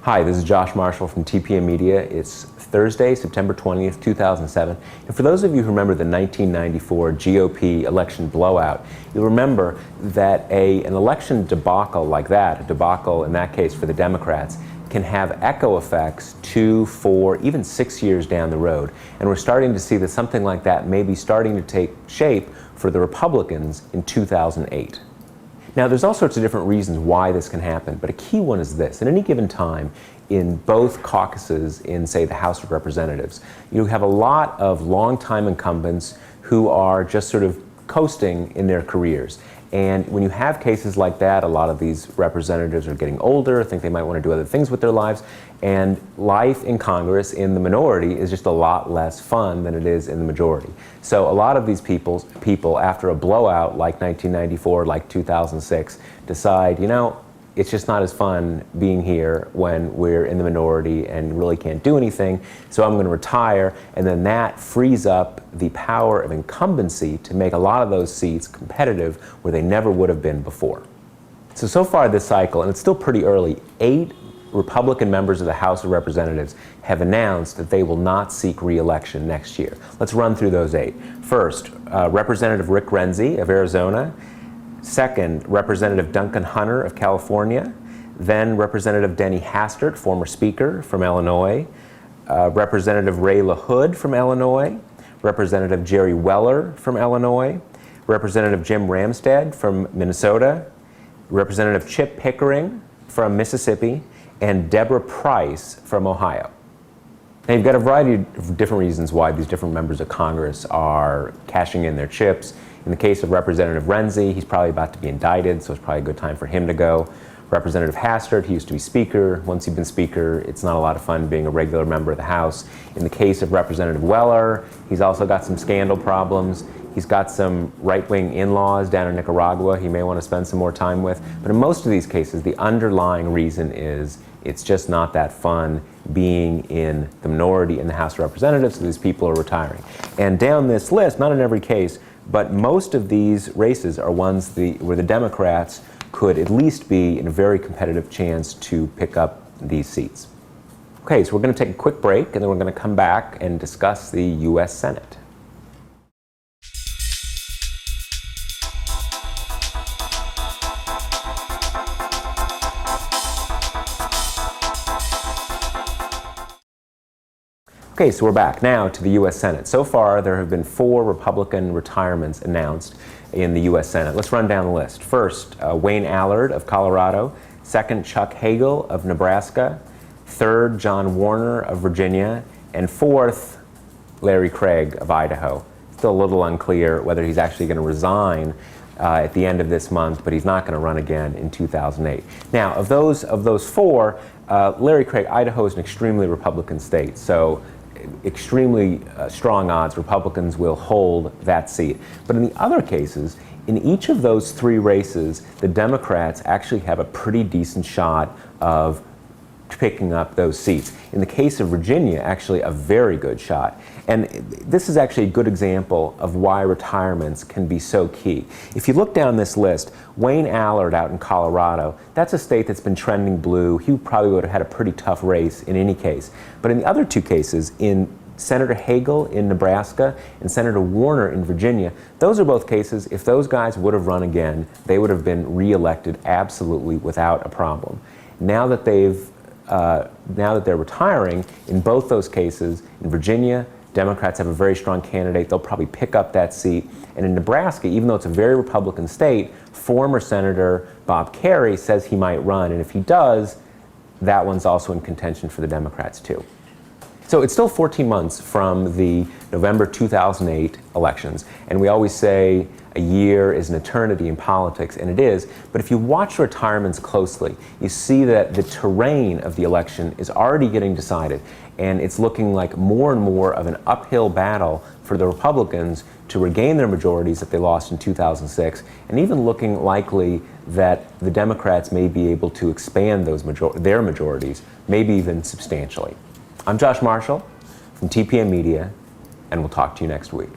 Hi, this is Josh Marshall from TPM Media. It's Thursday, September 20th, 2007. And for those of you who remember the 1994 GOP election blowout, you'll remember that an election debacle like that, a debacle in that case for the Democrats, can have echo effects 2, 4, even 6 years down the road. And we're starting to see that something like that may be starting to take shape for the Republicans in 2008. Now, there's all sorts of different reasons why this can happen, but a key one is this. At any given time, in both caucuses in, say, the House of Representatives, you have a lot of longtime incumbents who are just sort of coasting in their careers. And when you have cases like that, a lot of these representatives are getting older, think they might want to do other things with their lives, and life in Congress in the minority is just a lot less fun than it is in the majority. So a lot of these people after a blowout like 1994, like 2006, decide, you know, it's just not as fun being here when we're in the minority and really can't do anything, so I'm going to retire, and then that frees up the power of incumbency to make a lot of those seats competitive where they never would have been before. So far this cycle, and it's still pretty early, 8 Republican members of the House of Representatives have announced that they will not seek re-election next year. Let's run through those 8. First, Representative Rick Renzi of Arizona. Second, Representative Duncan Hunter of California. Then Representative Denny Hastert, former Speaker from Illinois. Representative Ray LaHood from Illinois. Representative Jerry Weller from Illinois. Representative Jim Ramstad from Minnesota. Representative Chip Pickering from Mississippi. And Deborah Price from Ohio. Now, you've got a variety of different reasons why these different members of Congress are cashing in their chips. In the case of Representative Renzi, he's probably about to be indicted, so it's probably a good time for him to go. Representative Hastert, he used to be Speaker. Once you've been Speaker, it's not a lot of fun being a regular member of the House. In the case of Representative Weller, he's also got some scandal problems. He's got some right-wing in-laws down in Nicaragua he may want to spend some more time with. But in most of these cases, the underlying reason is it's just not that fun being in the minority in the House of Representatives, so these people are retiring. And down this list, not in every case, but most of these races are ones where the Democrats could at least be in a very competitive chance to pick up these seats. Okay, so we're going to take a quick break, and then we're going to come back and discuss the U.S. Senate. Okay, so we're back now to the U.S. Senate. So far, there have been 4 Republican retirements announced in the U.S. Senate. Let's run down the list. First, Wayne Allard of Colorado. Second, Chuck Hagel of Nebraska. Third, John Warner of Virginia. And fourth, Larry Craig of Idaho. Still a little unclear whether he's actually going to resign at the end of this month, but he's not going to run again in 2008. Now, of those 4, Larry Craig, Idaho is an extremely Republican state, so extremely strong odds Republicans will hold that seat. But in the other cases, in each of those 3 races, the Democrats actually have a pretty decent shot of picking up those seats. In the case of Virginia, actually a very good shot. And this is actually a good example of why retirements can be so key. If you look down this list, Wayne Allard out in Colorado, that's a state that's been trending blue. He probably would have had a pretty tough race in any case. But in the other 2 cases, in Senator Hagel in Nebraska and Senator Warner in Virginia, those are both cases, if those guys would have run again, they would have been reelected absolutely without a problem. Now that they're retiring, in both those cases, in Virginia, Democrats have a very strong candidate. They'll probably pick up that seat. And in Nebraska, even though it's a very Republican state, former Senator Bob Kerrey says he might run. And if he does, that one's also in contention for the Democrats too. So it's still 14 months from the November 2008 elections. And we always say a year is an eternity in politics, and it is. But if you watch retirements closely, you see that the terrain of the election is already getting decided. And it's looking like more and more of an uphill battle for the Republicans to regain their majorities that they lost in 2006, and even looking likely that the Democrats may be able to expand their majorities, maybe even substantially. I'm Josh Marshall from TPM Media, and we'll talk to you next week.